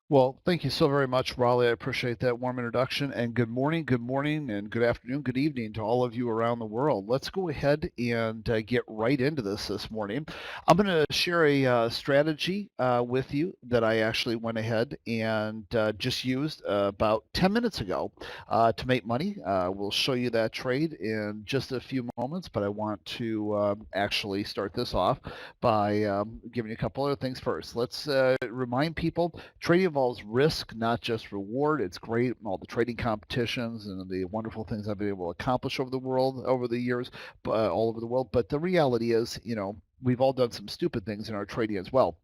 Well, thank you so very much, Raleigh. I appreciate that warm introduction. And good morning, and good afternoon, good evening to all of you around the world. Let's go ahead and get right into this morning. I'm going to share a strategy with you that I actually went ahead and just used about 10 minutes ago to make money. We'll show you that trade in just a few moments, but I want to actually start this off by giving you a couple other things first. Let's remind people trading involves risk, not just reward. It's great, all the trading competitions and the wonderful things I've been able to accomplish over the world, over the years, all over the world. But the reality is, we've all done some stupid things in our trading as well.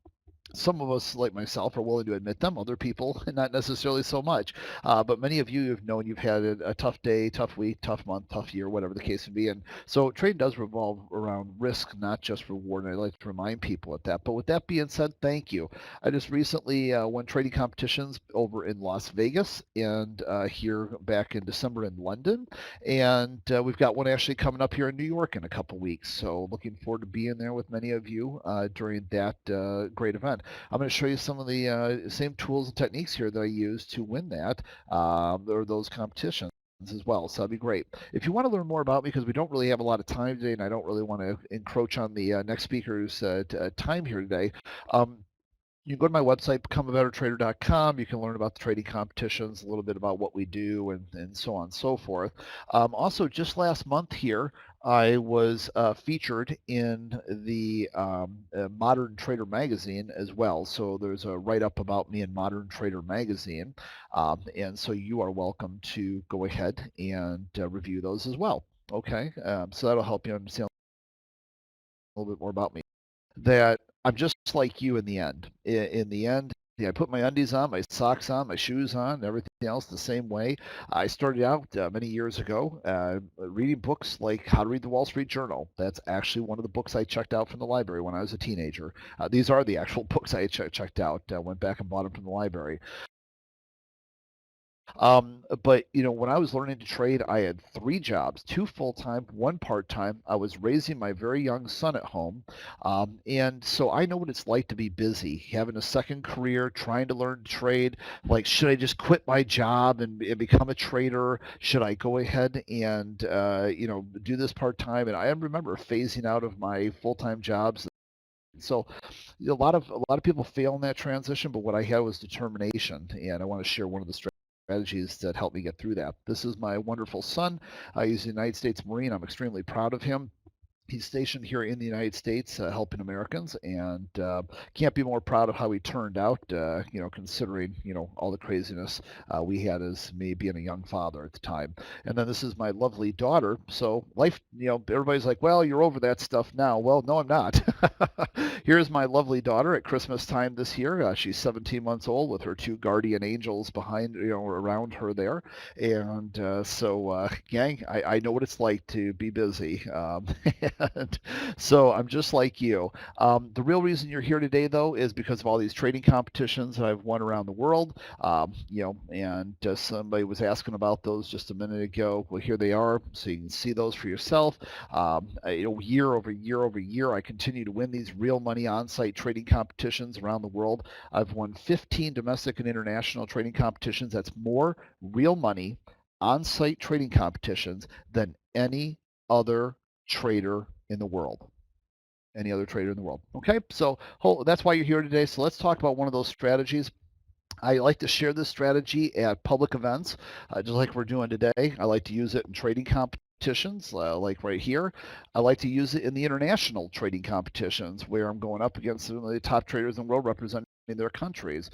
Some of us, like myself, are willing to admit them. Other people, not necessarily so much. But many of you have known you've had a tough day, tough week, tough month, tough year, whatever the case may be. And so trading does revolve around risk, not just reward. And I like to remind people of that. But with that being said, thank you. I just recently won trading competitions over in Las Vegas and here back in December in London. And we've got one actually coming up here in New York in a couple weeks. So looking forward to being there with many of you during that great event. I'm going to show you some of the same tools and techniques here that I use to win that or those competitions as well. So that'd be great. If you want to learn more about me, because we don't really have a lot of time today, and I don't really want to encroach on the next speaker's time here today, you can go to my website, becomeabettertrader.com. You can learn about the trading competitions, a little bit about what we do, and so on and so forth. Also, just last month here, I was featured in the Modern Trader magazine as well. So there's a write-up about me in Modern Trader magazine. And so you are welcome to go ahead and review those as well. Okay, so that'll help you understand a little bit more about me. That I'm just like you in the end. In the end, yeah, I put my undies on, my socks on, my shoes on, everything else the same way. I started out many years ago reading books like How to Read the Wall Street Journal. That's actually one of the books I checked out from the library when I was a teenager. These are the actual books I checked out. Went back and bought them from the library. But when I was learning to trade, I had three jobs, two full time, one part time. I was raising my very young son at home. And so I know what it's like to be busy, having a second career, trying to learn to trade. Like, should I just quit my job and become a trader? Should I go ahead and, do this part time? And I remember phasing out of my full time jobs. So a lot of people fail in that transition, but what I had was determination, and I want to share one of the strategies that helped me get through that. This is my wonderful son. He's a United States Marine. I'm extremely proud of him. He's stationed here in the United States, helping Americans, and can't be more proud of how he turned out. Considering all the craziness we had as me being a young father at the time. And then this is my lovely daughter. So life, everybody's like, "Well, you're over that stuff now." Well, no, I'm not. Here's my lovely daughter at Christmas time this year. She's 17 months old with her two guardian angels behind, around her there. And gang, I know what it's like to be busy. And so I'm just like you. The real reason you're here today, though, is because of all these trading competitions that I've won around the world. And somebody was asking about those just a minute ago. Well, here they are, so you can see those for yourself. Year over year over year, I continue to win these real money on-site trading competitions around the world. I've won 15 domestic and international trading competitions. That's more real money on-site trading competitions than any other trader in the world. Any other trader in the world. Okay, so that's why you're here today. So let's talk about one of those strategies. I like to share this strategy at public events, just like we're doing today. I like to use it in trading competitions, like right here. I like to use it in the international trading competitions where I'm going up against some of the top traders in the world representing their countries.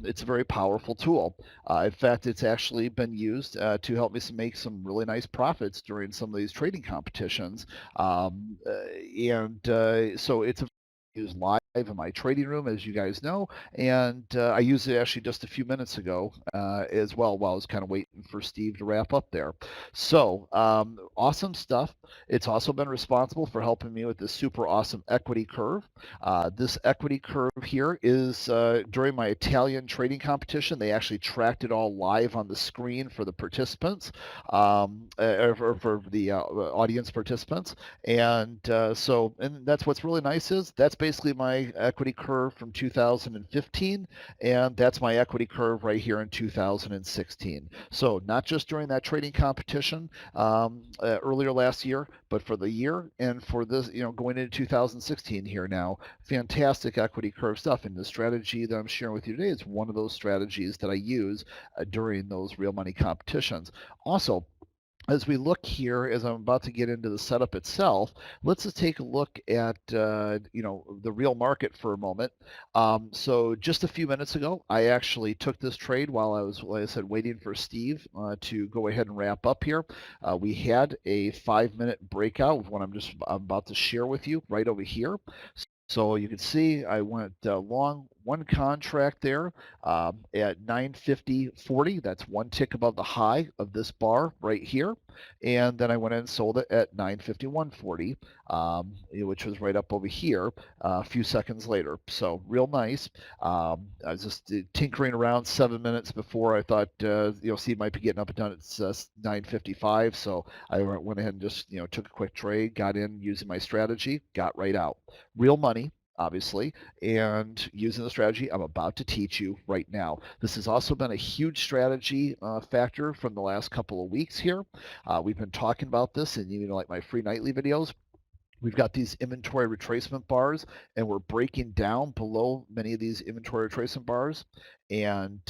It's a very powerful tool. In fact, it's actually been used to help me make some really nice profits during some of these trading competitions. And so it's used live in my trading room, as you guys know, and I used it actually just a few minutes ago as well while I was kind of waiting for Steve to wrap up there. So awesome stuff. It's also been responsible for helping me with this super awesome equity curve. This equity curve here is during my Italian trading competition. They actually tracked it all live on the screen for the participants, or for the audience participants. And that's what's really nice is that's basically my equity curve from 2015, and that's my equity curve right here in 2016. So not just during that trading competition earlier last year, but for the year and for this, going into 2016 here now, fantastic equity curve stuff. And the strategy that I'm sharing with you today is one of those strategies that I use during those real money competitions. Also, as we look here, as I'm about to get into the setup itself, let's just take a look at the real market for a moment. So just a few minutes ago, I actually took this trade while I was, like I said, waiting for Steve to go ahead and wrap up here. We had a 5-minute breakout with what I'm about to share with you right over here. So you can see I went long one contract there at 950.40. That's one tick above the high of this bar right here. And then I went in and sold it at 951.40, which was right up over here a few seconds later. So real nice. I was just tinkering around 7 minutes before I thought, Steve might be getting up and done at 9:55. So I went ahead and just, took a quick trade, got in using my strategy, got right out. Real money, obviously, and using the strategy I'm about to teach you right now. This has also been a huge strategy factor from the last couple of weeks here. We've been talking about this in like my free nightly videos. We've got these inventory retracement bars, and we're breaking down below many of these inventory retracement bars, and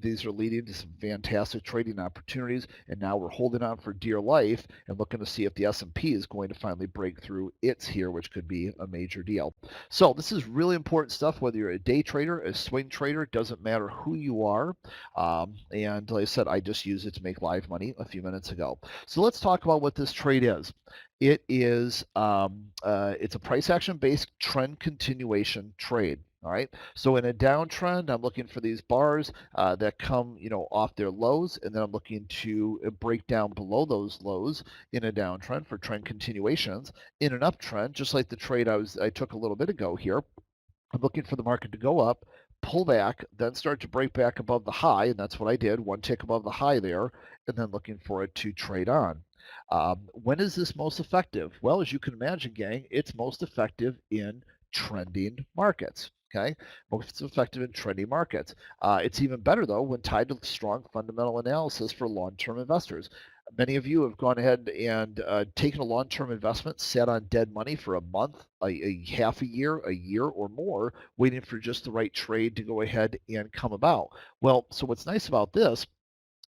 these are leading to some fantastic trading opportunities. And now we're holding on for dear life and looking to see if the S&P is going to finally break through its here, which could be a major deal. So this is really important stuff, whether you're a day trader, a swing trader, doesn't matter who you are. And like I said, I just used it to make live money a few minutes ago. So let's talk about what this trade is. It's a price action based trend continuation trade. All right. So in a downtrend, I'm looking for these bars that come, off their lows, and then I'm looking to break down below those lows in a downtrend for trend continuations. In an uptrend, just like the trade I took a little bit ago here, I'm looking for the market to go up, pull back, then start to break back above the high, and that's what I did, one tick above the high there, and then looking for it to trade on. When is this most effective? Well, as you can imagine, gang, it's most effective in trending markets. Okay, most effective in trending markets. It's even better though when tied to strong fundamental analysis for long-term investors. Many of you have gone ahead and taken a long-term investment, sat on dead money for a month, a half a year or more, waiting for just the right trade to go ahead and come about. Well, so what's nice about this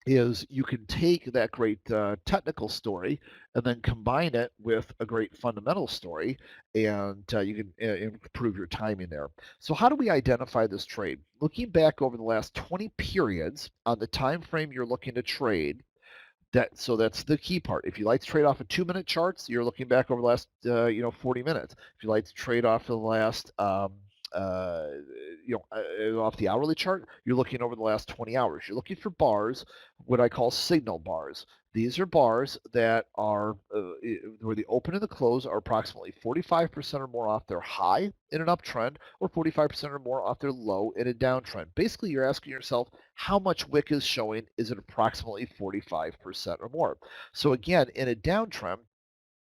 is you can take that great technical story and then combine it with a great fundamental story, and you can improve your timing there. So how do we identify this trade? Looking back over the last 20 periods on the time frame you're looking to trade, that's the key part. If you like to trade off of 2-minute charts, you're looking back over the last 40 minutes. If you like to trade off the last uh, off the hourly chart, you're looking over the last 20 hours. You're looking for bars, what I call signal bars. These are bars that are where the open and the close are approximately 45% or more off their high in an uptrend, or 45% or more off their low in a downtrend. Basically, you're asking yourself, how much wick is showing? Is it approximately 45% or more? So again, in a downtrend,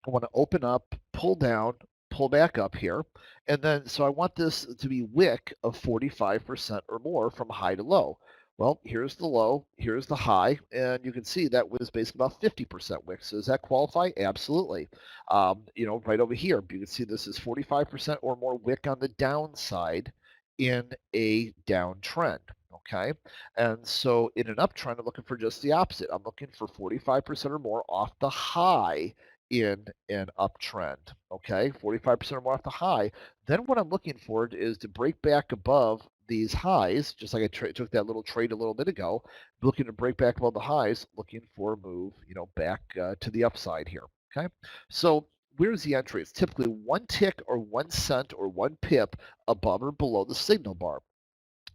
I want to open up, pull down, pull back up here. And then, so I want this to be wick of 45% or more from high to low. Well, here's the low, here's the high, and you can see that was basically about 50% wick. So does that qualify? Absolutely. Right over here, you can see this is 45% or more wick on the downside in a downtrend. Okay. And so in an uptrend, I'm looking for just the opposite. I'm looking for 45% or more off the high in an uptrend. Okay, 45% or more off the high. Then what I'm looking for is to break back above these highs, just like I took that little trade a little bit ago, looking to break back above the highs, looking for a move, back to the upside here. Okay, so where's the entry? It's typically one tick or 1 cent or one pip above or below the signal bar.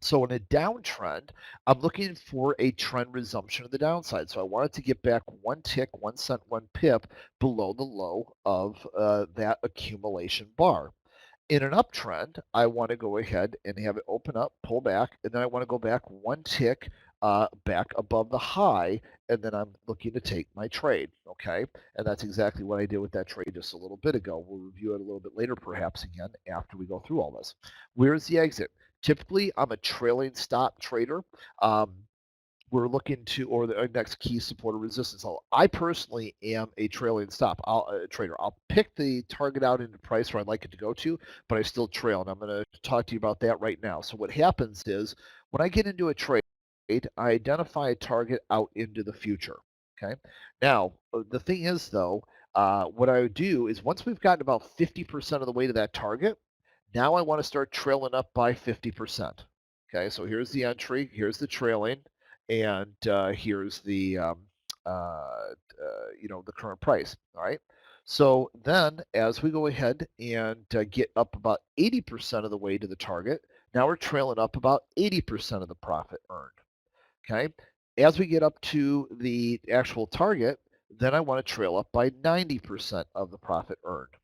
So in a downtrend, I'm looking for a trend resumption of the downside. So I wanted to get back one tick, 1 cent, one pip below the low of that accumulation bar. In an uptrend, I want to go ahead and have it open up, pull back, and then I want to go back one tick back above the high, and then I'm looking to take my trade, okay? And that's exactly what I did with that trade just a little bit ago. We'll review it a little bit later, perhaps again, after we go through all this. Where's the exit? Typically, I'm a trailing stop trader. Um, we're looking to, or the next key support or resistance level. I personally am a trailing stop trader. I'll pick the target out into price where I'd like it to go to, but I still trail, and I'm going to talk to you about that right now. So what happens is when I get into a trade, I identify a target out into the future. Okay. Now the thing is though, what I would do is once we've gotten about 50% of the way to that target, now I want to start trailing up by 50%. Okay, so here's the entry, here's the trailing, and here's the the current price. All right. So then, as we go ahead and get up about 80% of the way to the target, now we're trailing up about 80% of the profit earned. Okay. As we get up to the actual target, then I want to trail up by 90% of the profit earned.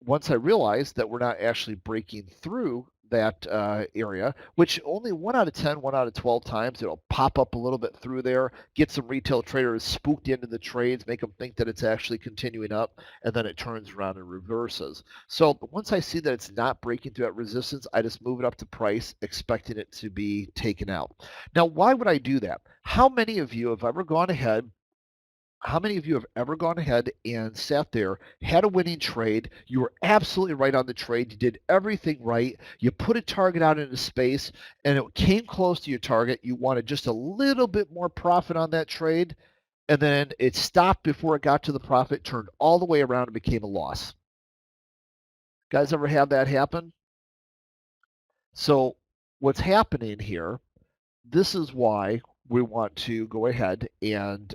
Once I realized that we're not actually breaking through that area, which only 1 out of 10, 1 out of 12 times, it'll pop up a little bit through there, get some retail traders spooked into the trades, make them think that it's actually continuing up, and then it turns around and reverses. So once I see that it's not breaking through that resistance, I just move it up to price, expecting it to be taken out. Now, why would I do that? How many of you have ever gone ahead and sat there, had a winning trade? You were absolutely right on the trade. You did everything right. You put a target out into space and it came close to your target. You wanted just a little bit more profit on that trade. And then it stopped before it got to the profit, turned all the way around and became a loss. Guys ever have that happen? So what's happening here, this is why we want to go ahead and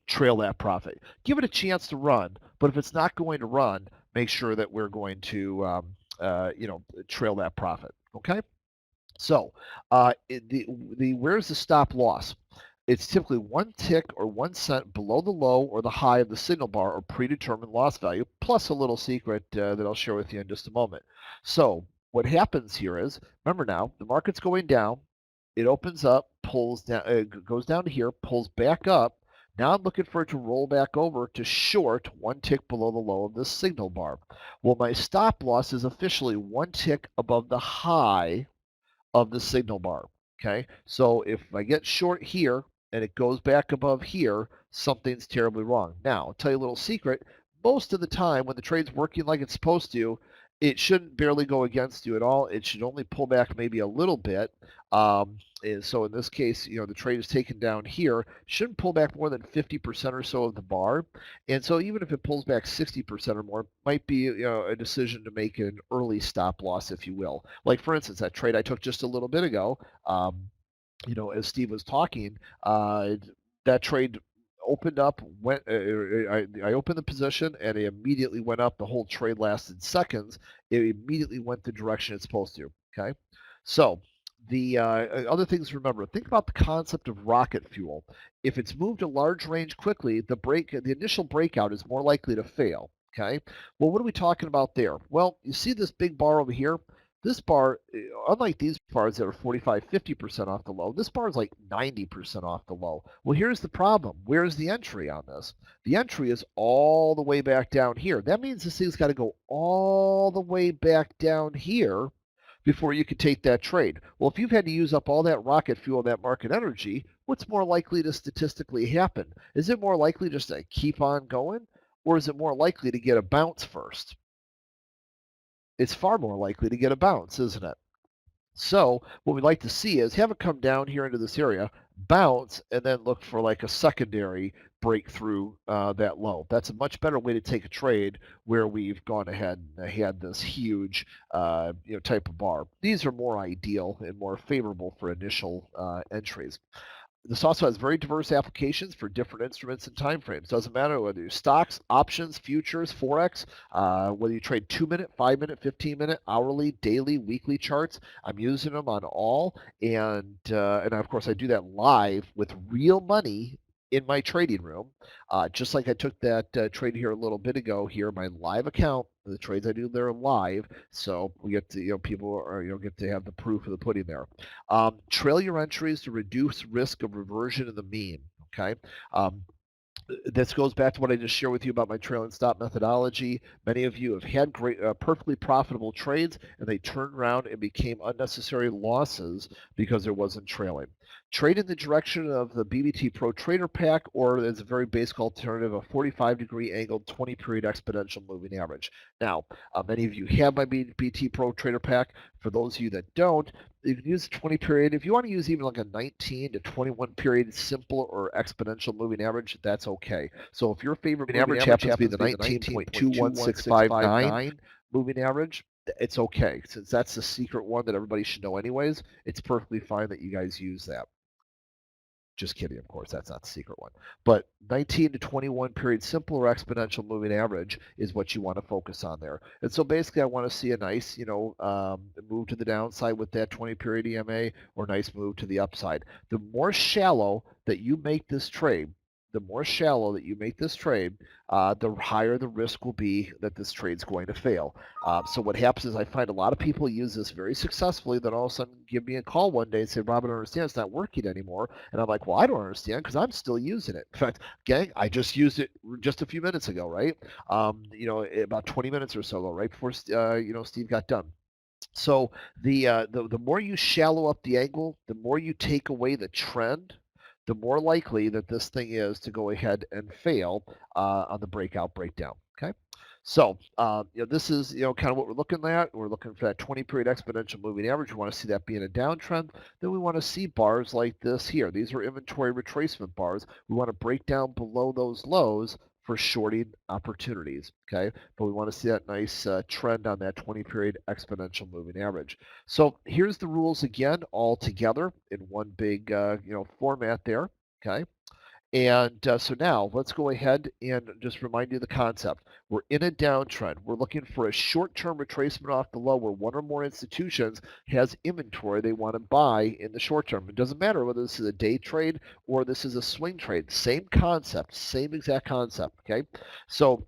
trail that profit. Give it a chance to run, but if it's not going to run, make sure that we're going to trail that profit. Okay. So the where's the stop loss? It's typically 1 tick or 1 cent below the low or the high of the signal bar or predetermined loss value, plus a little secret that I'll share with you in just a moment. So what happens here is, remember now, the market's going down. It opens up, pulls down, goes down to here, pulls back up. Now I'm looking for it to roll back over to short 1 tick below the low of this signal bar. Well, my stop loss is officially 1 tick above the high of the signal bar. Okay, so if I get short here and it goes back above here, something's terribly wrong. Now, I'll tell you a little secret. Most of the time, when the trade's working like it's supposed to, it shouldn't barely go against you at all. It should only pull back maybe a little bit. And so in this case, the trade is taken down here. Shouldn't pull back more than 50% or so of the bar. And so even if it pulls back 60% or more, might be a decision to make an early stop loss, if you will. Like for instance, that trade I took just a little bit ago, as Steve was talking, that trade opened up, I opened the position and it immediately went up. The whole trade lasted seconds. It immediately went the direction it's supposed to. Okay, so the other things to remember, think about the concept of rocket fuel. If it's moved a large range quickly, the initial breakout is more likely to fail. Okay, well, what are we talking about there? Well, you see this big bar over here. This bar, unlike these bars that are 45, 50% off the low, this bar is like 90% off the low. Well, here's the problem. Where's the entry on this? The entry is all the way back down here. That means this thing's got to go all the way back down here before you could take that trade. Well, if you've had to use up all that rocket fuel, that market energy, what's more likely to statistically happen? Is it more likely just to keep on going, or is it more likely to get a bounce first? It's far more likely to get a bounce, isn't it? So what we'd like to see is have it come down here into this area, bounce, and then look for like a secondary breakthrough that low. That's a much better way to take a trade where we've gone ahead and had this huge type of bar. These are more ideal and more favorable for initial entries. This also has very diverse applications for different instruments and timeframes. Doesn't matter whether you're stocks, options, futures, forex, whether you trade 2-minute, 5-minute, 15-minute, hourly, daily, weekly charts. I'm using them on all, and of course I do that live with real money in my trading room, just like I took that trade here a little bit ago here, my live account, the trades I do there are live, so we get to, people are, get to have the proof of the pudding there. Trail your entries to reduce risk of reversion in the mean, okay? Um, this goes back to what I just shared with you about my trail and stop methodology. Many of you have had great, perfectly profitable trades, and they turned around and became unnecessary losses because there wasn't trailing. Trade in the direction of the BBT Pro Trader Pack, or as a very basic alternative, a 45-degree angled 20-period exponential moving average. Now, many of you have my BBT Pro Trader Pack. For those of you that don't, you can use a 20 period. If you want to use even like a 19 to 21 period simple or exponential moving average, that's okay. So if your favorite moving average happens to be the 19.21659 moving average, it's okay. Since that's the secret one that everybody should know anyways, it's perfectly fine that you guys use that. Just kidding, of course, that's not the secret one. But 19 to 21 period simple or exponential moving average is what you want to focus on there. And so basically I want to see a nice, move to the downside with that 20 period EMA or nice move to the upside. The more shallow that you make this trade, the higher the risk will be that this trade's going to fail. So what happens is I find a lot of people use this very successfully, then all of a sudden give me a call one day and say, Rob, I don't understand, it's not working anymore. And I'm like, well, I don't understand because I'm still using it. In fact, gang, I just used it just a few minutes ago, right? About 20 minutes or so ago, right before Steve got done. So the more you shallow up the angle, the more you take away the trend, the more likely that this thing is to go ahead and fail on the breakout breakdown. Okay. So this is kind of what we're looking at. We're looking for that 20 period exponential moving average. We want to see that being a downtrend. Then we want to see bars like this here. These are inventory retracement bars. We want to break down below those lows for shorting opportunities. Okay, but we want to see that nice trend on that 20 period exponential moving average. So here's the rules again, all together in one big format there. Okay. And so now let's go ahead and just remind you of the concept. We're in a downtrend. We're looking for a short-term retracement off the low where one or more institutions has inventory they want to buy in the short term. It doesn't matter whether this is a day trade or this is a swing trade. Same concept, same exact concept, okay? So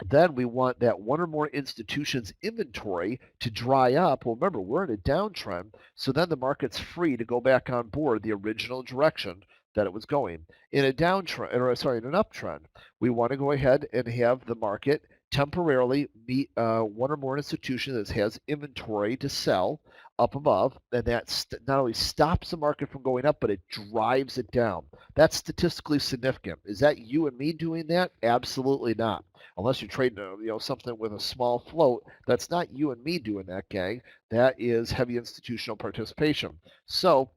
then we want that one or more institutions' inventory to dry up. Well, remember, we're in a downtrend, so then the market's free to go back on board the original direction that it was going. In a downtrend, or sorry, in an uptrend, we want to go ahead and have the market temporarily meet one or more institutions that has inventory to sell up above, and that not only stops the market from going up, but it drives it down. That's statistically significant. Is that you and me doing that? Absolutely not. Unless you're trading something with a small float, that's not you and me doing that, gang. That is heavy institutional participation. So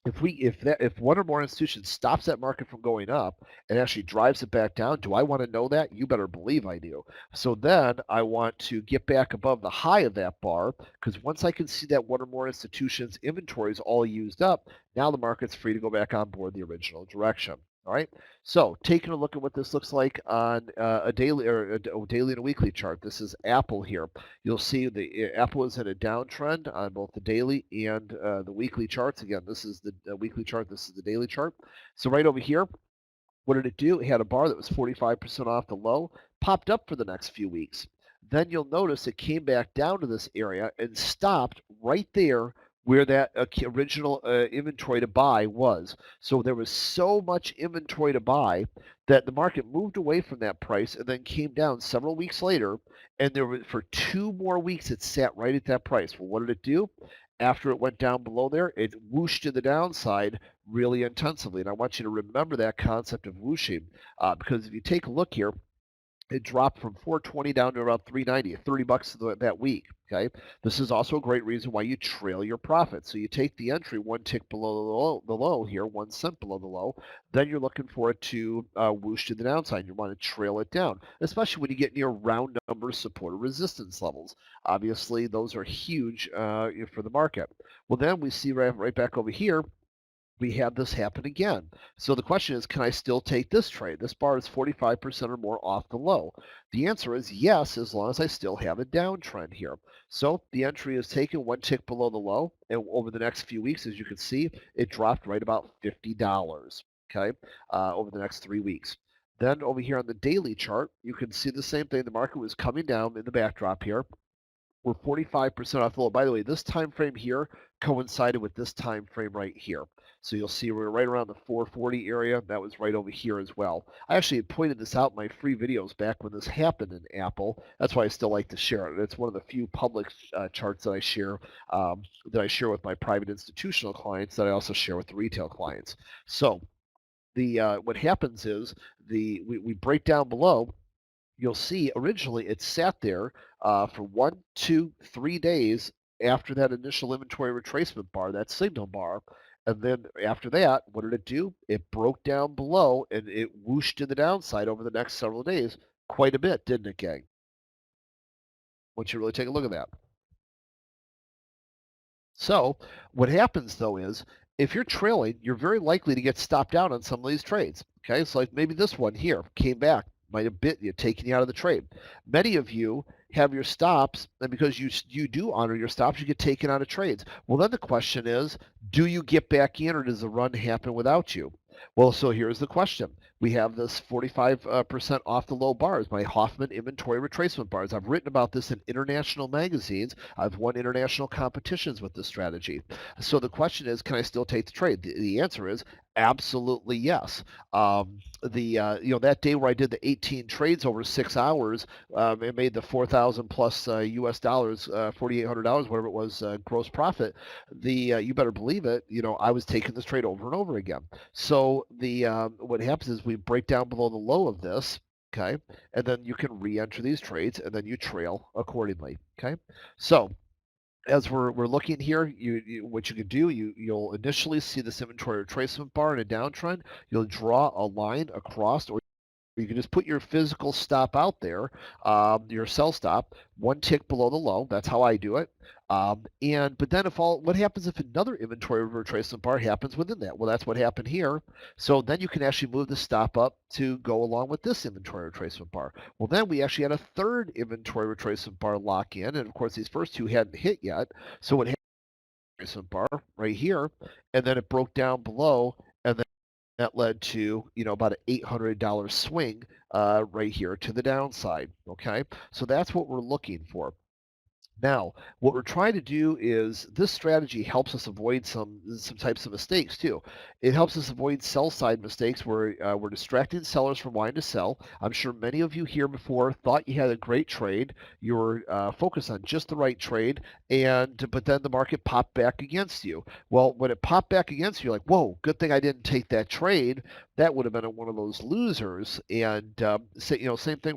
if one or more institutions stops that market from going up and actually drives it back down, do I want to know that? You better believe I do. So then I want to get back above the high of that bar, because once I can see that one or more institutions' inventory is all used up, now the market's free to go back on board the original direction. All right. So taking a look at what this looks like on a daily or a daily and a weekly chart. This is Apple here. You'll see the Apple is in a downtrend on both the daily and the weekly charts. Again, this is the weekly chart. This is the daily chart. So right over here, what did it do? It had a bar that was 45% off the low, popped up for the next few weeks. Then you'll notice it came back down to this area and stopped right there where that original inventory to buy was. So there was so much inventory to buy that the market moved away from that price and then came down several weeks later. And there was, for 2 more weeks, it sat right at that price. Well, what did it do? After it went down below there, it whooshed to the downside really intensively. And I want you to remember that concept of whooshing because if you take a look here, it dropped from 420 down to around 390, $30 that week. Okay, this is also a great reason why you trail your profit. So you take the entry one tick below the low here, 1 cent below the low. Then you're looking for it to whoosh to the downside. You want to trail it down, especially when you get near round number support or resistance levels. Obviously, those are huge for the market. Well, then we see right back over here we have this happen again. So the question is, can I still take this trade? This bar is 45% or more off the low. The answer is yes, as long as I still have a downtrend here. So the entry is taken one tick below the low, and over the next few weeks, as you can see, it dropped right about $50. okay, over the next 3 weeks. Then over here on the daily chart, you can see the same thing. The market was coming down in the backdrop here. We're 45% off the low. By the way, this time frame here coincided with this time frame right here. So you'll see we're right around the 440 area. That was right over here as well. I actually pointed this out in my free videos back when this happened in Apple. That's why I still like to share it. It's one of the few public charts that I share with my private institutional clients that I also share with the retail clients. So the what happens is we break down below. You'll see originally it sat there for 1, 2, 3 days after that initial inventory retracement bar, that signal bar. And then after that, what did it do? It broke down below and it whooshed to the downside over the next several days quite a bit, didn't it, gang? Once you really take a look at that. So what happens though is if you're trailing, you're very likely to get stopped out on some of these trades. Okay, so like maybe this one here came back, might have bit you, taking you out of the trade. Many of you have your stops, and because you do honor your stops, you get taken out of trades. Well, then the question is, do you get back in, or does the run happen without you? Well, so here's the question. We have this 45% off the low bars, my Hoffman inventory retracement bars. I've written about this in international magazines. I've won international competitions with this strategy. So the question is, can I still take the trade? The answer is absolutely yes. That day where I did the 18 trades over 6 hours, it made the 4,000 plus US dollars, $4,800, whatever it was, gross profit. You better believe it. I was taking this trade over and over again. So what happens is we break down below the low of this, okay, and then you can re-enter these trades, and then you trail accordingly, okay. So as we're looking here, what you can do, you'll initially see this inventory retracement bar in a downtrend. You'll draw a line across, or you can just put your physical stop out there, your sell stop, one tick below the low. That's how I do it. But then what happens if another inventory retracement bar happens within that? Well, that's what happened here. So then you can actually move the stop up to go along with this inventory retracement bar. Well, then we actually had a third inventory retracement bar lock in, and of course these first two hadn't hit yet. So what happened? Retracement bar right here, and then it broke down below, and then that led to about an $800 swing right here to the downside. Okay, so that's what we're looking for. Now, what we're trying to do is this strategy helps us avoid some types of mistakes too. It helps us avoid sell side mistakes where we're distracting sellers from wanting to sell. I'm sure many of you here before thought you had a great trade. You were focused on just the right trade, but then the market popped back against you. Well, when it popped back against you, you're like, whoa, good thing I didn't take that trade. That would have been one of those losers. And same thing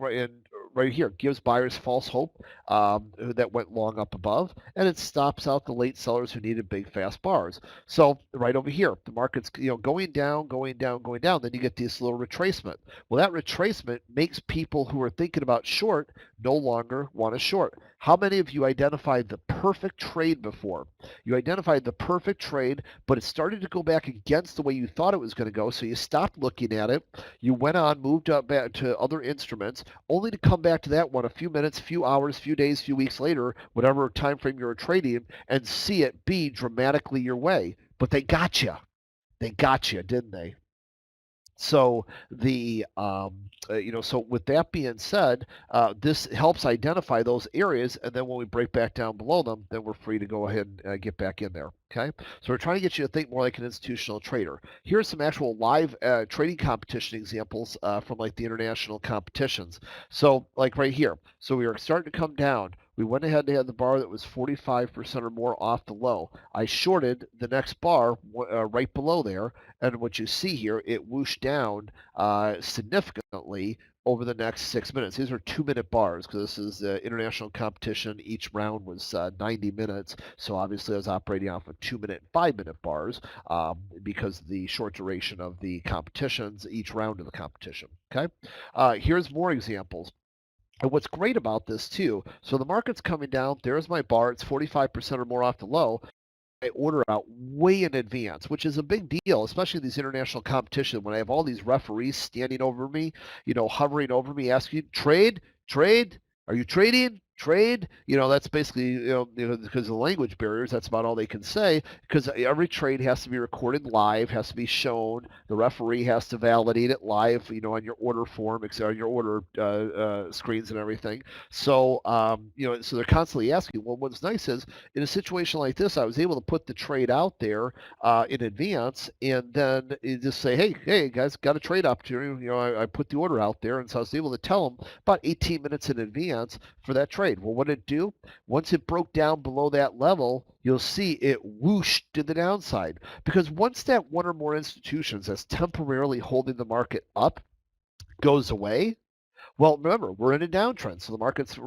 right here, gives buyers false hope that went long up above, and it stops out the late sellers who needed big fast bars. So right over here, the market's going down, going down, going down. Then you get this little retracement. Well, that retracement makes people who are thinking about short no longer want to short. How many of you identified the perfect trade before? You identified the perfect trade, but it started to go back against the way you thought it was going to go, so you stopped looking at it. You went on, moved up back to other instruments, only to come back to that one a few minutes, few hours, few days, few weeks later, whatever time frame you were trading, and see it be dramatically your way. But they got you. They got you, didn't they? So so with that being said, this helps identify those areas, and then when we break back down below them, then we're free to go ahead and get back in there. Okay, so we're trying to get you to think more like an institutional trader. Here's some actual live trading competition examples from like the international competitions. So like right here, so we were starting to come down. We went ahead and had the bar that was 45% or more off the low. I shorted the next bar right below there, and what you see here, it whooshed down significantly over the next 6 minutes. These are 2-minute bars because this is international competition. Each round was 90 minutes. So obviously I was operating off of 2-minute, 5-minute bars because of the short duration of the competitions, each round of the competition. Okay. Here's more examples. And what's great about this too, so the market's coming down. There's my bar. It's 45% or more off the low. I order out way in advance, which is a big deal, especially in these international competitions when I have all these referees standing over me, hovering over me, asking, trade, trade, are you trading? trade, that's basically, because of the language barriers, that's about all they can say, because every trade has to be recorded live, has to be shown. The referee has to validate it live, on your order form, on your order screens and everything. So, so they're constantly asking. Well, what's nice is in a situation like this, I was able to put the trade out there in advance, and then you just say, hey, guys, got a trade opportunity. I put the order out there, and so I was able to tell them about 18 minutes in advance for that trade. Well, what did it do? Once it broke down below that level, you'll see it whooshed to the downside. Because once that one or more institutions that's temporarily holding the market up goes away, well, remember, we're in a downtrend, so the market's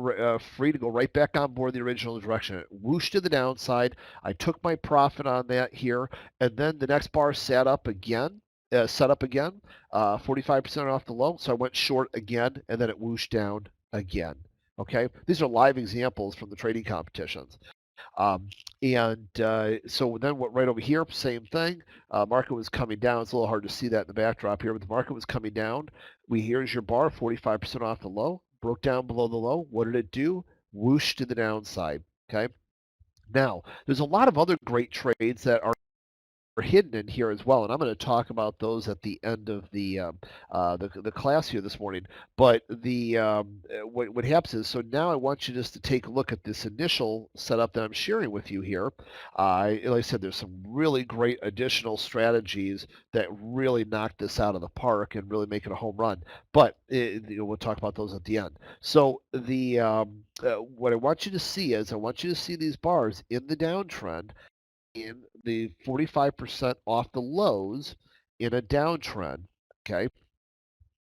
free to go right back on board the original direction. It whooshed to the downside. I took my profit on that here, and then the next bar set up again, 45% off the low. So I went short again, and then it whooshed down again. Okay, these are live examples from the trading competitions. Um, and so then what, right over here, same thing. Market was coming down. It's a little hard to see that in the backdrop here, but the market was coming down. Here's your bar, 45% off the low. Broke down below the low. What did it do? Whoosh to the downside. Okay. Now, there's a lot of other great trades that are hidden in here as well, and I'm going to talk about those at the end of the class here this morning. But what happens is, so now I want you just to take a look at this initial setup that I'm sharing with you here. Like I said, there's some really great additional strategies that really knock this out of the park and really make it a home run. But we'll talk about those at the end. So what I want you to see is, I want you to see these bars in the downtrend in the 45% off the lows in a downtrend. Okay,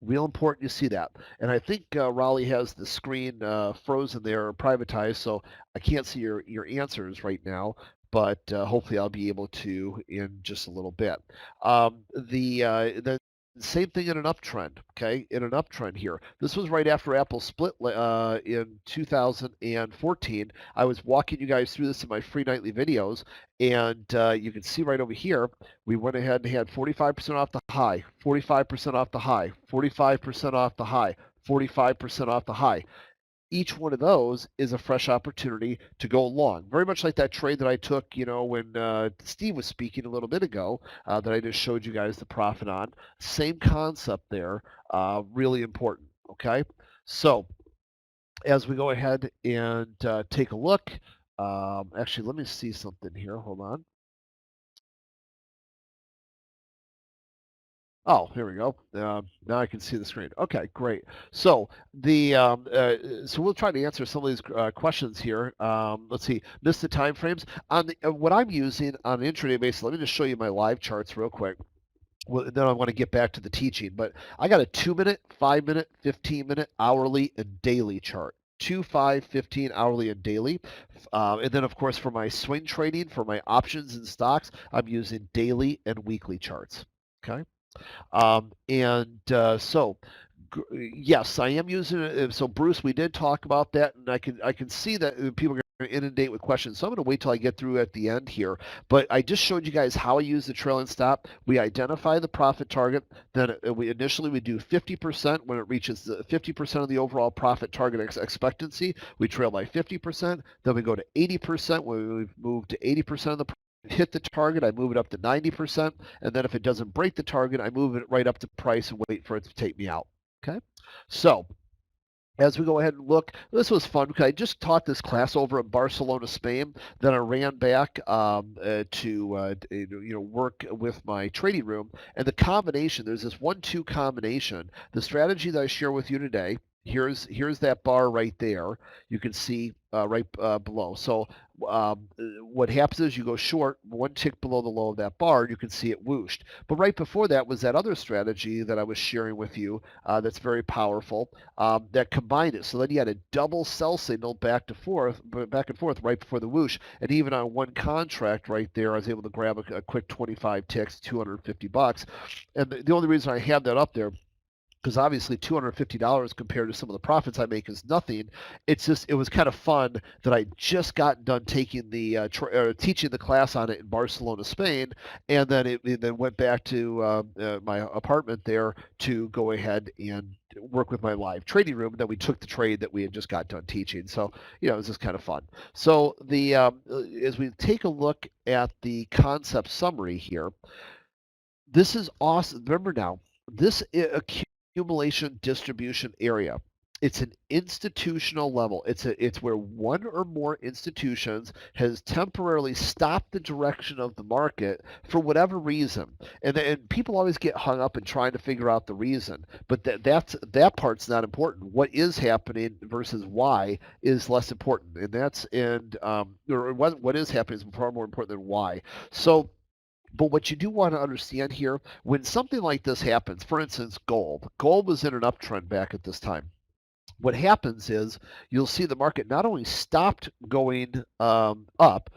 real important you see that. And I think Raleigh has the screen frozen there or privatized, so I can't see your answers right now. But hopefully I'll be able to in just a little bit. The same thing in an uptrend, okay? In an uptrend here. This was right after Apple split in 2014. I was walking you guys through this in my free nightly videos, and you can see right over here, we went ahead and had 45% off the high, 45% off the high, 45% off the high, 45% off the high. Each one of those is a fresh opportunity to go long. Very much like that trade that I took, when Steve was speaking a little bit ago, that I just showed you guys the profit on. Same concept there, really important, okay? So as we go ahead and take a look, actually, let me see something here. Hold on. Oh, here we go. Now I can see the screen. Okay, great. So so we'll try to answer some of these questions here. Let's see. Miss the time frames on what I'm using on an intraday basis. Let me just show you my live charts real quick. Well, then I want to get back to the teaching, but I got a 2-minute, 5-minute, 15-minute, hourly, and daily chart. 2, 5, 15, hourly, and daily. And then, of course, for my swing trading, for my options and stocks, I'm using daily and weekly charts. Okay. So yes, I am using it. So Bruce, we did talk about that, and I can see that people are going to inundate with questions. So I'm going to wait till I get through at the end here. But I just showed you guys how I use the trailing stop. We identify the profit target. Then we initially do 50% when it reaches the 50% of the overall profit target expectancy. We trail by 50%. Then we go to 80% when we move to 80% of the hit the target, I move it up to 90%, and then if it doesn't break the target, I move it right up to price and wait for it to take me out. Okay, so as we go ahead and look, this was fun because I just taught this class over in Barcelona, Spain. Then I ran back to work with my trading room, and the combination. There's this 1-2 combination. The strategy that I share with you today. Here's that bar right there. You can see right below. So what happens is you go short, one tick below the low of that bar, you can see it whooshed. But right before that was that other strategy that I was sharing with you that's very powerful that combined it. So then you had a double sell signal back and forth right before the whoosh. And even on one contract right there, I was able to grab a quick 25 ticks, $250. And the only reason I have that up there, because obviously $250 compared to some of the profits I make is nothing. It was kind of fun that I just got done taking teaching the class on it in Barcelona, Spain, and then it then went back to my apartment there to go ahead and work with my live trading room, and then we took the trade that we had just got done teaching. So, it was just kind of fun. So as we take a look at the concept summary here, this is awesome. Remember now, this accumulation distribution area, it's an institutional level. It's where one or more institutions has temporarily stopped the direction of the market for whatever reason. And people always get hung up in trying to figure out the reason, but that part's not important. What is happening versus why is less important, or what is happening is far more important than why. So, but what you do want to understand here, when something like this happens, for instance, gold was in an uptrend back at this time. What happens is you'll see the market not only stopped going up,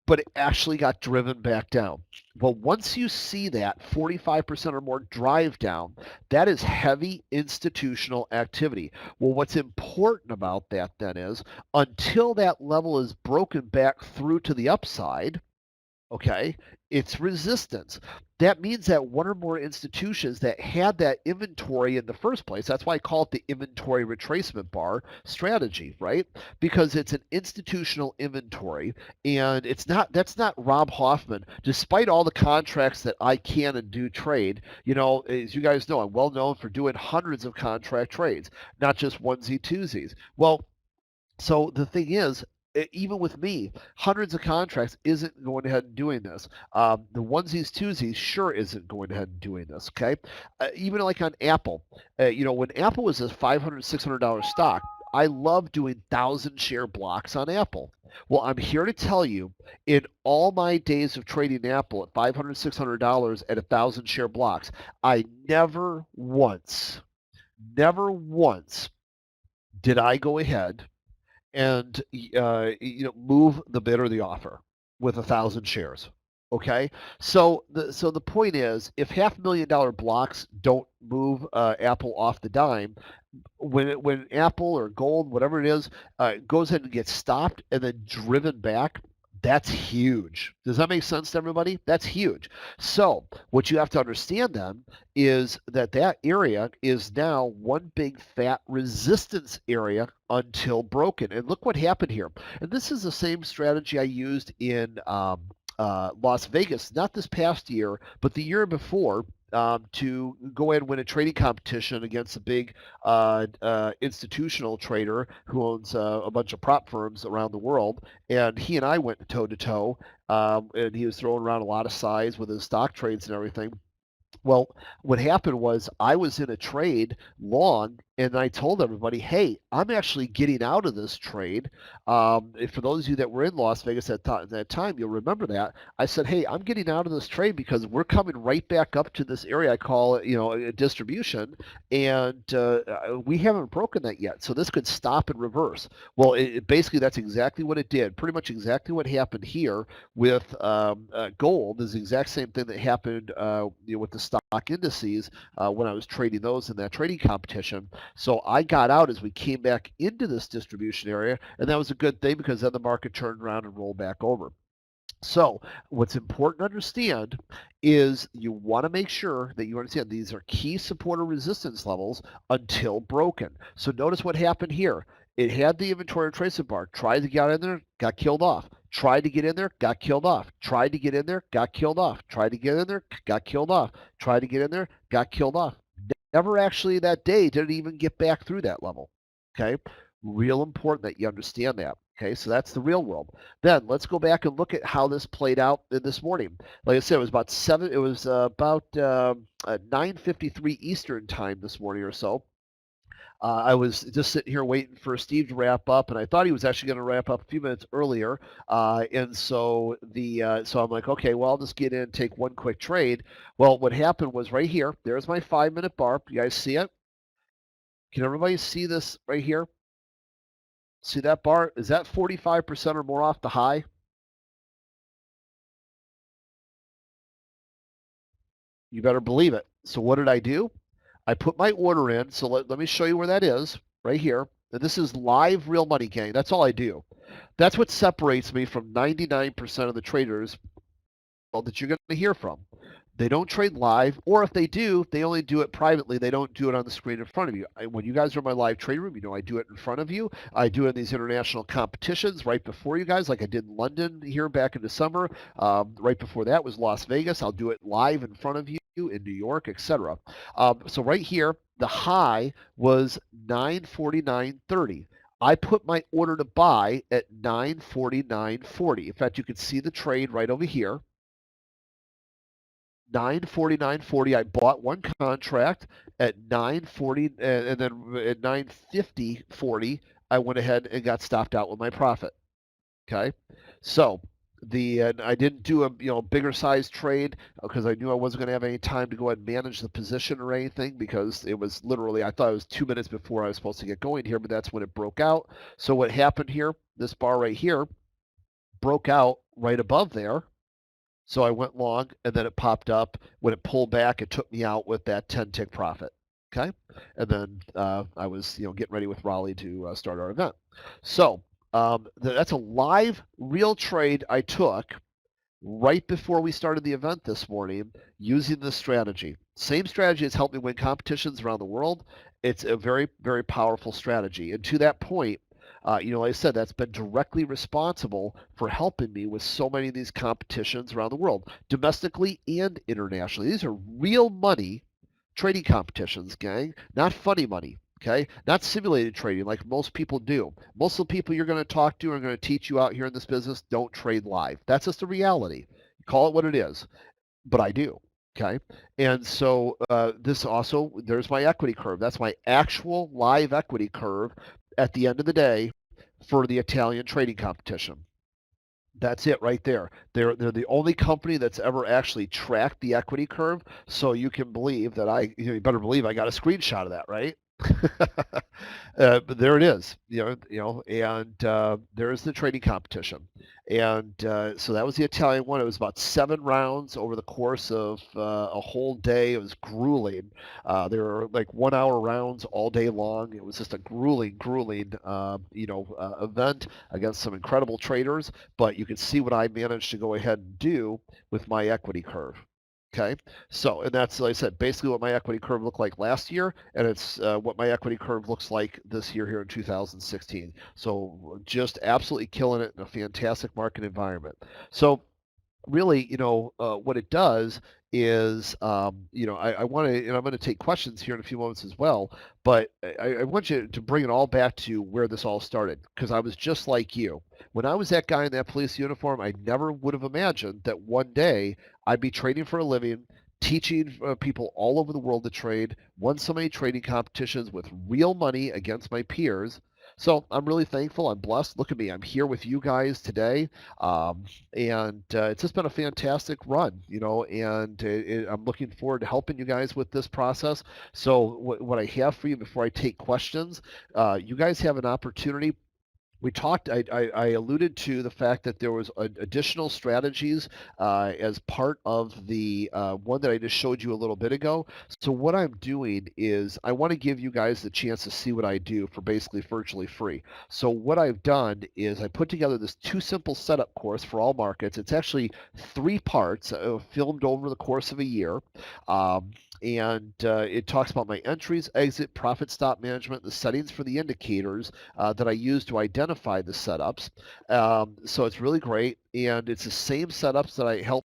but it actually got driven back down. Well, once you see that 45% or more drive down, that is heavy institutional activity. Well, what's important about that then is until that level is broken back through to the upside, okay, it's resistance. That means that one or more institutions that had that inventory in the first place, that's why I call it the inventory retracement bar strategy, right? Because it's an institutional inventory, and that's not Rob Hoffman. Despite all the contracts that I can and do trade, as you guys know, I'm well known for doing hundreds of contract trades, not just onesie twosies. Well, so the thing is, even with me, hundreds of contracts isn't going ahead and doing this. The onesies, twosies sure isn't going ahead and doing this. Okay, even like on Apple, when Apple was a $500, $600 stock, I love doing 1,000 share blocks on Apple. Well, I'm here to tell you, in all my days of trading Apple at $500, $600 at 1,000 share blocks, I never once did I go ahead and move the bid or the offer with 1,000 shares. Okay, so the point is, if $500,000 blocks don't move Apple off the dime, when Apple or gold, whatever it is, goes ahead and gets stopped and then driven back, that's huge. Does that make sense to everybody? That's huge. So what you have to understand then is that area is now one big fat resistance area until broken. And look what happened here. And this is the same strategy I used in Las Vegas, not this past year, but the year before, to go ahead and win a trading competition against a big institutional trader who owns a bunch of prop firms around the world. And he and I went toe to toe, and he was throwing around a lot of size with his stock trades and everything. Well, what happened was I was in a trade long, and I told everybody, "Hey, I'm actually getting out of this trade." For those of you that were in Las Vegas at that time, you'll remember that I said, "Hey, I'm getting out of this trade because we're coming right back up to this area. I call it, a distribution, and we haven't broken that yet. So this could stop and reverse." Well, basically that's exactly what it did. Pretty much exactly what happened here with gold is the exact same thing that happened with the stock indices when I was trading those in that trading competition. So I got out as we came back into this distribution area, and that was a good thing because then the market turned around and rolled back over. So what's important to understand is you want to make sure that you understand these are key support or resistance levels until broken. So notice what happened here. It had the inventory retracement bar, tried to get in there, got killed off. Tried to get in there, got killed off. Tried to get in there, got killed off. Tried to get in there, got killed off. Tried to get in there, got killed off. Never actually that day did it even get back through that level. Okay, real important that you understand that. Okay, so that's the real world. Then let's go back and look at how this played out in this morning. Like I said, it was about 9:53 Eastern time this morning or so. I was just sitting here waiting for Steve to wrap up, and I thought he was actually going to wrap up a few minutes earlier. And so so I'm like, okay, well, I'll just get in and take one quick trade. Well, what happened was right here. There's my 5-minute bar. You guys see it? Can everybody see this right here? See that bar? Is that 45% or more off the high? You better believe it. So what did I do? I put my order in. So let me show you where that is right here. And this is live real money, gang. That's all I do. That's what separates me from 99% of the traders that you're going to hear from. They don't trade live, or if they do, they only do it privately. They don't do it on the screen in front of you. When you guys are in my live trade room, you know I do it in front of you. I do it in these international competitions right before you guys, like I did in London here back in December. Right before that was Las Vegas. I'll do it live in front of you in New York, etc. So right here, the high was 949.30. I put my order to buy at 949.40. In fact, you can see the trade right over here. 949.40. I bought one contract at 940, and then at 950.40, I went ahead and got stopped out with my profit. Okay, so I didn't do a bigger size trade because I knew I wasn't going to have any time to go ahead and manage the position or anything because it was literally I thought it was 2 minutes before I was supposed to get going here, but that's when it broke out. So what happened here? This bar right here broke out right above there. So I went long, and then it popped up. When it pulled back, it took me out with that 10 tick profit. Okay, and then I was getting ready with Raleigh to start our event. So that's a live, real trade I took right before we started the event this morning using this strategy. Same strategy has helped me win competitions around the world. It's a very, very powerful strategy. And to that point, like I said, that's been directly responsible for helping me with so many of these competitions around the world, domestically and internationally. These are real money trading competitions, gang, not funny money. Okay, not simulated trading like most people do. Most of the people you're going to talk to are going to teach you out here in this business don't trade live. That's just the reality. Call it what it is, but I do. Okay, and so this also there's my equity curve. That's my actual live equity curve at the end of the day for the Italian trading competition. That's it right there. They're the only company that's ever actually tracked the equity curve, so you can believe that you better believe I got a screenshot of that, right? But there it is, and there's the trading competition, and so that was the Italian one. It was about 7 rounds over the course of a whole day. It was grueling. There were like 1 hour rounds all day long. It was just a grueling, event against some incredible traders. But you can see what I managed to go ahead and do with my equity curve. Okay, so and that's like I said, basically what my equity curve looked like last year, and it's what my equity curve looks like this year here in 2016. So just absolutely killing it in a fantastic market environment. So really, what it does is, I want to, and I'm going to take questions here in a few moments as well, but I want you to bring it all back to where this all started, because I was just like you. When I was that guy in that police uniform, I never would have imagined that one day I'd be trading for a living, teaching people all over the world to trade, won so many trading competitions with real money against my peers. So I'm really thankful. I'm blessed. Look at me. I'm here with you guys today. And it's just been a fantastic run, and I'm looking forward to helping you guys with this process. So what I have for you before I take questions, you guys have an opportunity. We talked, I alluded to the fact that there was additional strategies as part of the one that I just showed you a little bit ago. So what I'm doing is I want to give you guys the chance to see what I do for basically virtually free. So what I've done is I put together this 2 simple setup course for all markets. It's actually 3 parts filmed over the course of a year. And it talks about my entries, exit, profit stop management, the settings for the indicators that I use to identify the setups. So it's really great, and it's the same setups that I help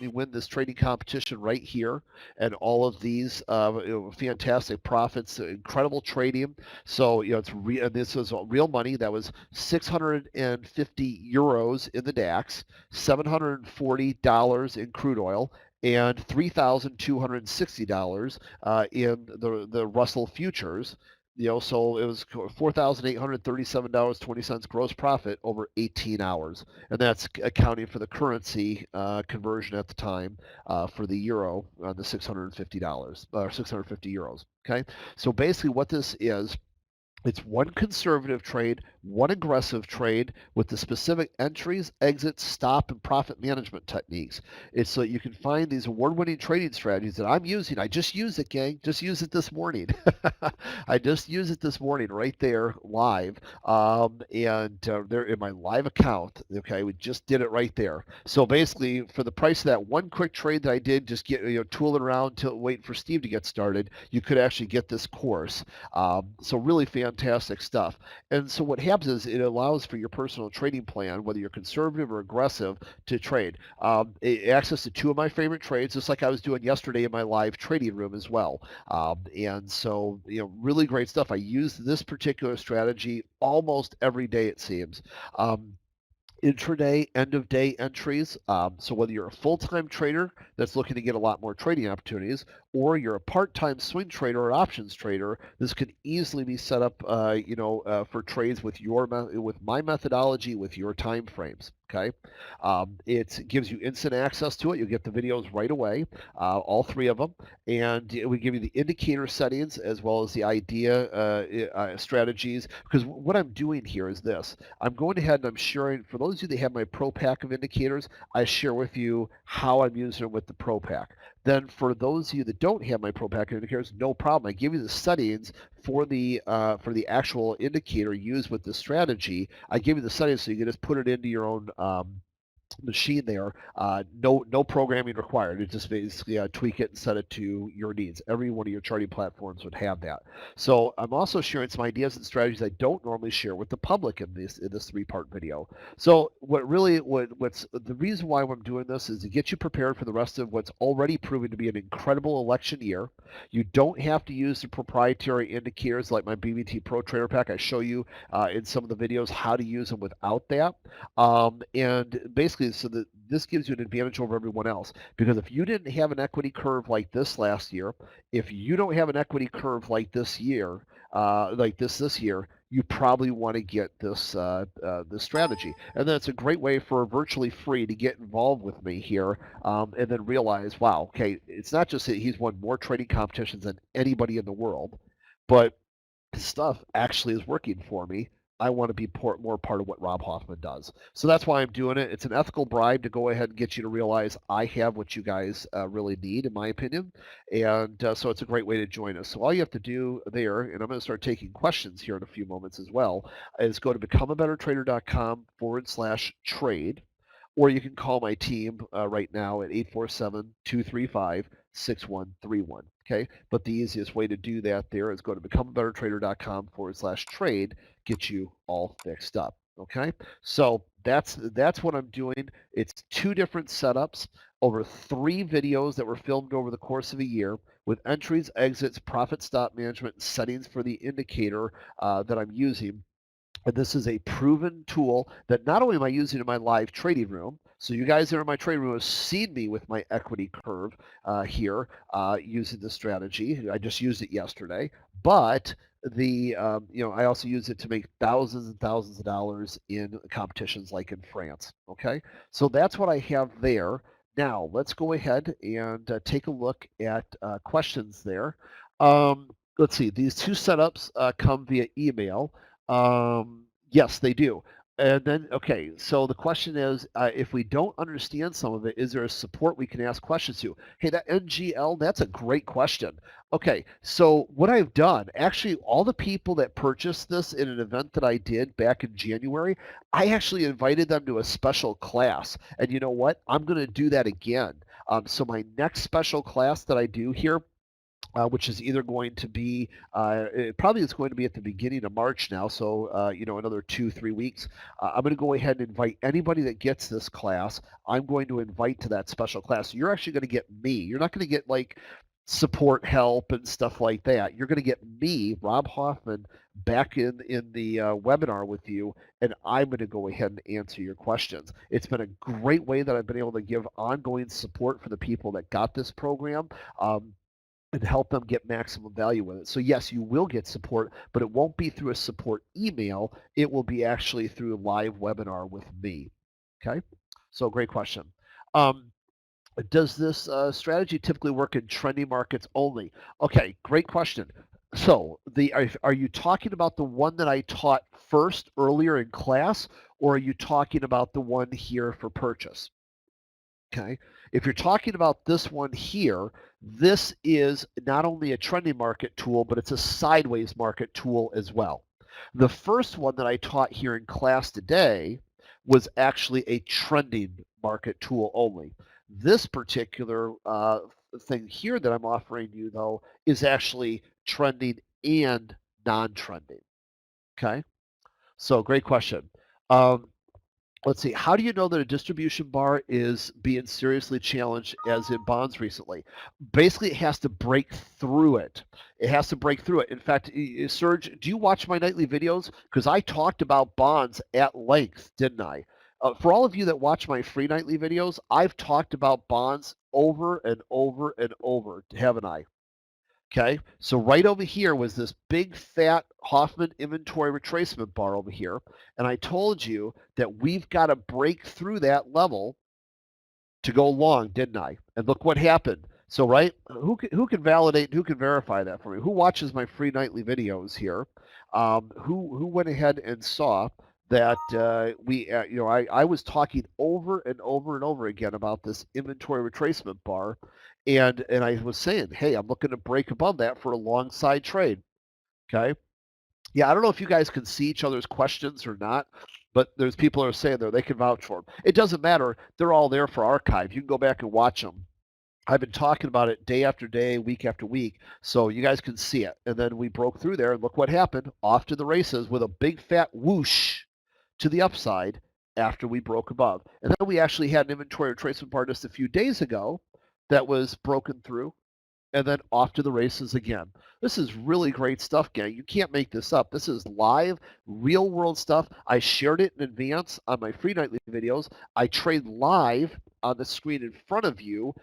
me win this trading competition right here, and all of these fantastic profits, incredible trading. So and this was real money. That was 650 euros in the DAX, $740 in crude oil, and $3,260 in the Russell futures. So it was $4,837.20 gross profit over 18 hours, and that's accounting for the currency conversion at the time for the euro on the $650 or 650 euros. Okay, so basically what this is It's one conservative trade, one aggressive trade with the specific entries, exits, stop, and profit management techniques. It's so you can find these award-winning trading strategies that I'm using. I just used it, gang. Just used it this morning. I just used it this morning right there live, and they're in my live account. Okay, we just did it right there. So basically, for the price of that one quick trade that I did, just get tooling around till waiting for Steve to get started, you could actually get this course. So really fantastic stuff. And so what happens is it allows for your personal trading plan, whether you're conservative or aggressive, to trade. Access to two of my favorite trades, just like I was doing yesterday in my live trading room as well. And so, really great stuff. I use this particular strategy almost every day, it seems. Intraday, end of day entries. So whether you're a full-time trader that's looking to get a lot more trading opportunities, or you're a part-time swing trader or options trader, this could easily be set up, for trades with with my methodology, with your time frames. Okay, it gives you instant access to it. You'll get the videos right away, all three of them, and it would give you the indicator settings as well as the idea strategies. Because what I'm doing here is this. I'm going ahead and I'm sharing, for those of you that have my Pro Pack of indicators, I share with you how I'm using it with the Pro Pack. Then for those of you that don't have my Pro Pack of indicators, no problem. I give you the settings for the actual indicator used with the strategy. I give you the settings so you can just put it into your own machine there. No programming required. It just basically tweak it and set it to your needs. Every one of your charting platforms would have that. So I'm also sharing some ideas and strategies I don't normally share with the public in this three-part video. So what's the reason why I'm doing this is to get you prepared for the rest of what's already proven to be an incredible election year. You don't have to use the proprietary indicators like my BBT Pro Trader Pack. I show you in some of the videos how to use them without that. And basically, so that this gives you an advantage over everyone else. Because if you didn't have an equity curve like this last year, if you don't have an equity curve like this year, this year, you probably want to get this strategy. And then it's a great way for virtually free to get involved with me here, and then realize, wow, okay, it's not just that he's won more trading competitions than anybody in the world, but stuff actually is working for me. I want to be more part of what Rob Hoffman does. So that's why I'm doing it. It's an ethical bribe to go ahead and get you to realize I have what you guys really need, in my opinion. And so it's a great way to join us. So all you have to do there, and I'm going to start taking questions here in a few moments as well, is go to becomeabettertrader.com/trade, or you can call my team right now at 847-235-6131. Okay, but the easiest way to do that there is go to becomeabettertrader.com/trade, get you all fixed up. Okay, so that's what I'm doing. It's two different setups over 3 videos that were filmed over the course of a year with entries, exits, profit stop management, and settings for the indicator that I'm using. And this is a proven tool that not only am I using in my live trading room, so you guys that are in my trading room have seen me with my equity curve here using this strategy. I just used it yesterday, but I also use it to make thousands and thousands of dollars in competitions like in France. Okay, so that's what I have there. Now let's go ahead and take a look at questions there. Let's see, these two setups come via email. Yes, they do. And then, okay, so the question is, if we don't understand some of it, is there a support we can ask questions to? Hey, that NGL, that's a great question. Okay, so what I've done, actually, all the people that purchased this in an event that I did back in January, I actually invited them to a special class. And you know what? I'm going to do that again. So my next special class that I do here, which is either going to be it probably is going to be at the beginning of March now, so another 2-3 weeks. I'm going to go ahead and invite anybody that gets this class. I'm going to invite to that special class. So you're actually going to get me. You're not going to get like support help and stuff like that. You're going to get me, Rob Hoffman, back in the webinar with you, and I'm going to go ahead and answer your questions. It's been a great way that I've been able to give ongoing support for the people that got this program. And help them get maximum value with it. So yes, you will get support, but it won't be through a support email. It will be actually through a live webinar with me. Okay, so great question. Um, does this strategy typically work in trending markets only? Okay, great question. So are you talking about the one that I taught first earlier in class, or are you talking about the one here for purchase? Okay. If you're talking about this one here, this is not only a trending market tool, but it's a sideways market tool as well. The first one that I taught here in class today was actually a trending market tool only. This particular thing here that I'm offering you, though, is actually trending and non-trending. Okay. So great question. Um, let's see. How do you know that a distribution bar is being seriously challenged as in bonds recently? Basically, it has to break through it. It has to break through it. In fact, Serge, do you watch my nightly videos? Because I talked about bonds at length, didn't I? For all of you that watch my free nightly videos, I've talked about bonds over and over and over, haven't I? Okay, so right over here was this big fat Hoffman inventory retracement bar over here, and I told you that we've got to break through that level to go long, didn't I? And look what happened. So right, who can validate, who can verify that for me? Who watches my free nightly videos here? Who went ahead and saw that I was talking over and over and over again about this inventory retracement bar, and I was saying, hey, I'm looking to break above that for a long side trade. Okay. Yeah, I don't know if you guys can see each other's questions or not, but there's people that are saying there they can vouch for them. It doesn't matter; they're all there for archive. You can go back and watch them. I've been talking about it day after day, week after week, so you guys can see it. And then we broke through there, and look what happened. Off to the races with a big fat whoosh to the upside after we broke above. And then we actually had an inventory retracement bar just a few days ago that was broken through and then off to the races again. This is really great stuff, gang. You can't make this up. This is live, real world stuff. I shared it in advance on my free nightly videos. I trade live on the screen in front of you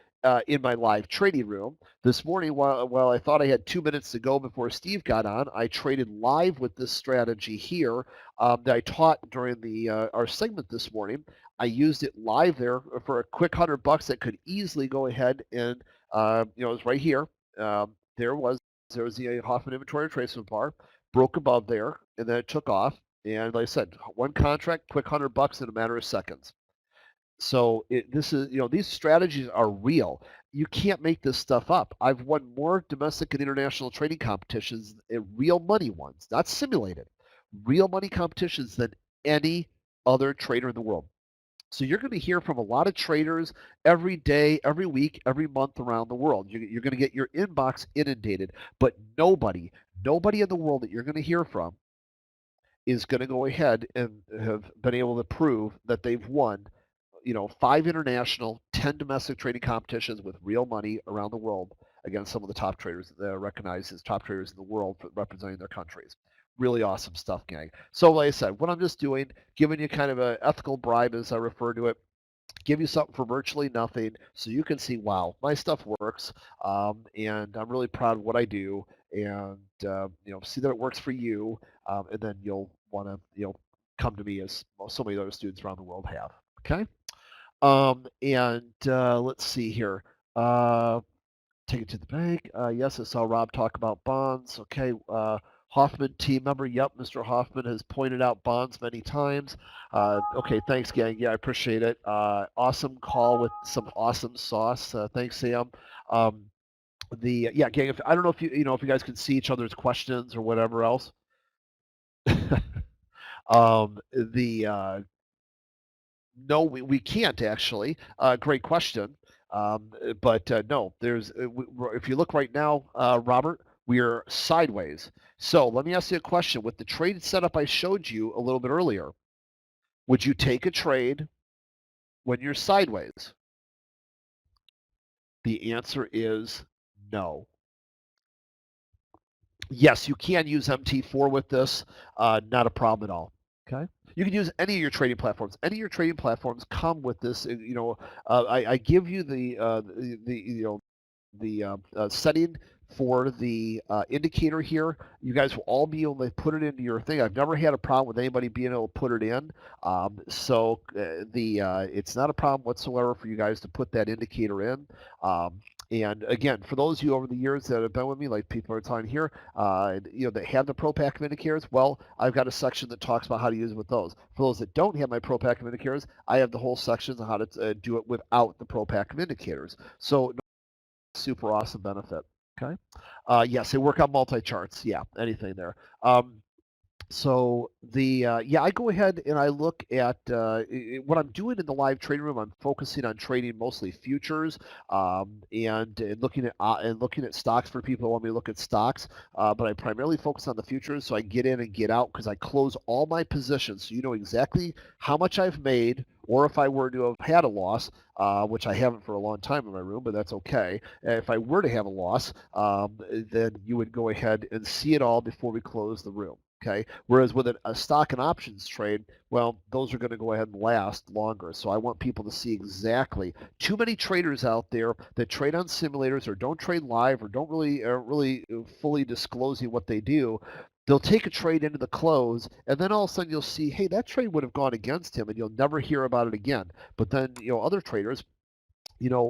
in my live trading room. This morning, while I thought I had 2 minutes to go before Steve got on, I traded live with this strategy here that I taught during the our segment this morning. I used it live there for a quick $100 that could easily go ahead and it's right here. There was the Hoffman inventory retracement bar, broke above there, and then it took off. And like I said, one contract, quick $100 in a matter of seconds. So this is, these strategies are real. You can't make this stuff up. I've won more domestic and international trading competitions, real money ones, not simulated, real money competitions than any other trader in the world. So you're going to hear from a lot of traders every day, every week, every month around the world. You're going to get your inbox inundated, but nobody in the world that you're going to hear from is going to go ahead and have been able to prove that they've won, 5 international, 10 domestic trading competitions with real money around the world against some of the top traders that are recognized as top traders in the world for representing their countries. Really awesome stuff, gang. So like I said, what I'm just doing, giving you kind of an ethical bribe as I refer to it, give you something for virtually nothing so you can see, wow, my stuff works, and I'm really proud of what I do, and see that it works for you, and then you'll want to come to me as so many other students around the world have. Okay. And let's see here. Uh, Take it to the bank. Yes, I saw Rob talk about bonds. Okay. Hoffman team member. Yep, Mr. Hoffman has pointed out bonds many times. Okay, thanks, gang. Yeah, I appreciate it. Awesome call with some awesome sauce. Thanks, Sam. Um, gang. If I don't know if if you guys can see each other's questions or whatever else. The No, we can't actually. Great question. But no, if you look right now, Robert, we are sideways. So let me ask you a question. With the trade setup I showed you a little bit earlier, would you take a trade when you're sideways? The answer is no. Yes, you can use MT4 with this. Not a problem at all. Okay. You can use any of your trading platforms. Any of your trading platforms come with this. I give you the setting for the indicator here. You guys will all be able to put it into your thing. I've never had a problem with anybody being able to put it in. It's not a problem whatsoever for you guys to put that indicator in. And again, for those of you over the years that have been with me, like people are talking here, that have the Pro Pack of indicators, well, I've got a section that talks about how to use it with those. For those that don't have my Pro Pack of indicators, I have the whole section on how to do it without the Pro Pack of indicators. So super awesome benefit. Okay. Yes, they work on multi-charts. Yeah, anything there. So I go ahead and I look at what I'm doing in the live trading room. I'm focusing on trading mostly futures, and looking at stocks for people who want me to look at stocks. But I primarily focus on the futures, so I get in and get out because I close all my positions, so you know exactly how much I've made, or if I were to have had a loss, which I haven't for a long time in my room, but that's okay. If I were to have a loss, then you would go ahead and see it all before we close the room. Okay. Whereas with a stock and options trade, well, those are going to go ahead and last longer. So I want people to see exactly. Too many traders out there that trade on simulators or don't trade live or don't really fully disclosing what they do. They'll take a trade into the close, and then all of a sudden you'll see, hey, that trade would have gone against him, and you'll never hear about it again. But then other traders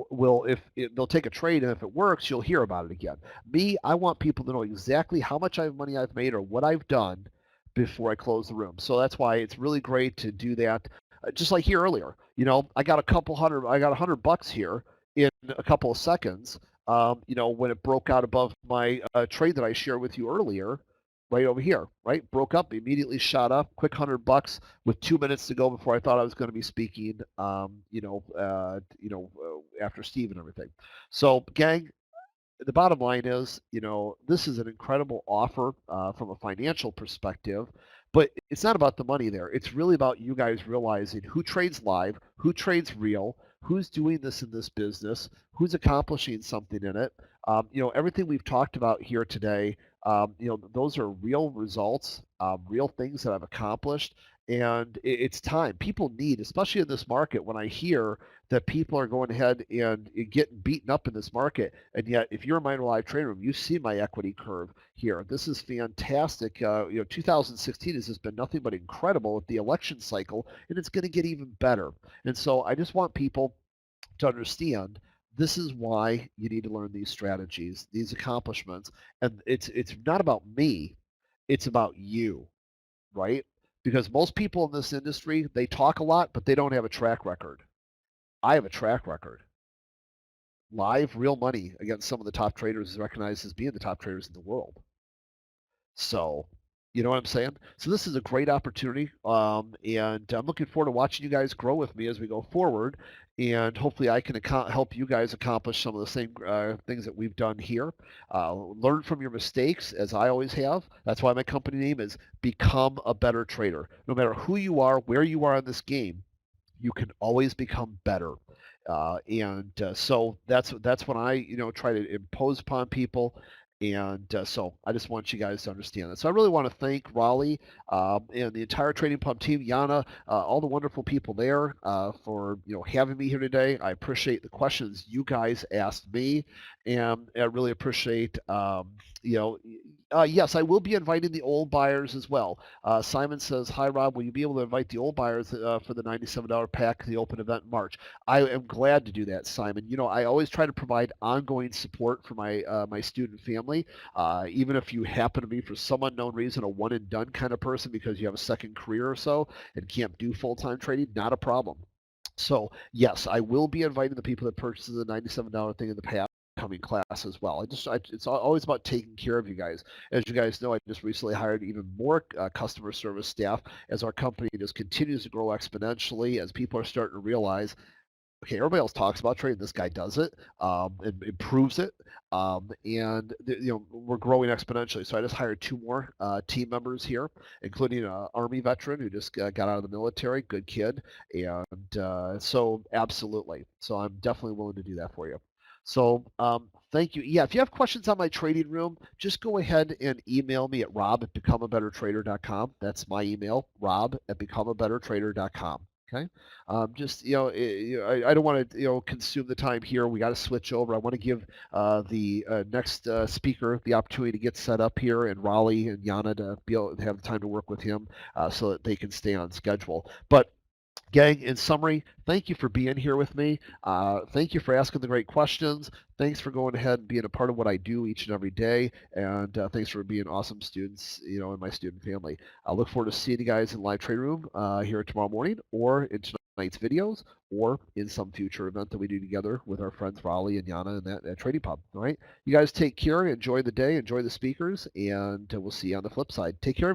will if they'll take a trade and if it works, you'll hear about it again. Me, I want people to know exactly how much money I've made or what I've done before I close the room. So that's why it's really great to do that. Just like here earlier, I got $100 here in a couple of seconds. When it broke out above my trade that I shared with you earlier, right over here, right? Broke up, immediately shot up, quick $100 with 2 minutes to go before I thought I was going to be speaking, after Steve and everything. So, gang, the bottom line is, this is an incredible offer from a financial perspective, but it's not about the money there. It's really about you guys realizing who trades live, who trades real, who's doing this in this business, who's accomplishing something in it. Everything we've talked about here today, those are real results, real things that I've accomplished. And it's time. People need, especially in this market, when I hear that people are going ahead and getting beaten up in this market. And yet, if you're in my live trading room, you see my equity curve here. This is fantastic. 2016 has just been nothing but incredible with the election cycle, and it's going to get even better. And so I just want people to understand this is why you need to learn these strategies, these accomplishments. And it's not about me, it's about you, right? Because most people in this industry, they talk a lot, but they don't have a track record. I have a track record. Live, real money against some of the top traders is recognized as being the top traders in the world. So, you know what I'm saying? So this is a great opportunity, and I'm looking forward to watching you guys grow with me as we go forward, and hopefully I can help you guys accomplish some of the same things that we've done here. Learn from your mistakes, as I always have. That's why my company name is Become a Better Trader. No matter who you are, where you are in this game, you can always become better. So that's when I try to impose upon people, and so I just want you guys to understand that. So I really want to thank Raleigh and the entire Trading Pump team, Yana, all the wonderful people there for having me here today. I appreciate the questions you guys asked me, and I really appreciate you know. Yes, I will be inviting the old buyers as well. Simon says, "Hi Rob, will you be able to invite the old buyers for the $97 pack, the open event in March?" I am glad to do that, Simon. I always try to provide ongoing support for my student family. Even if you happen to be, for some unknown reason, a one and done kind of person because you have a second career or so and can't do full time trading, not a problem. So yes, I will be inviting the people that purchased the $97 thing in the past coming class as well. It's always about taking care of you guys. As you guys know, I just recently hired even more customer service staff as our company just continues to grow exponentially, as people are starting to realize, okay, everybody else talks about trading. This guy does it and improves it, and we're growing exponentially. So I just hired two more team members here, including an Army veteran who just got out of the military, good kid, and so absolutely. So I'm definitely willing to do that for you. So thank you. Yeah, if you have questions on my trading room, just go ahead and email me at rob@becomeabettertrader.com. That's my email, rob@becomeabettertrader.com. Okay. Just I don't want to consume the time here. We got to switch over. I want to give the next speaker the opportunity to get set up here, and Raleigh and Yana to be able to have the time to work with him so that they can stay on schedule. But Gang, in summary, thank you for being here with me. Thank you for asking the great questions. Thanks for going ahead and being a part of what I do each and every day. And thanks for being awesome students, in my student family. I look forward to seeing you guys in live trade room here tomorrow morning, or in tonight's videos, or in some future event that we do together with our friends Raleigh and Yana and that trading pub. All right. You guys take care. Enjoy the day. Enjoy the speakers. And we'll see you on the flip side. Take care.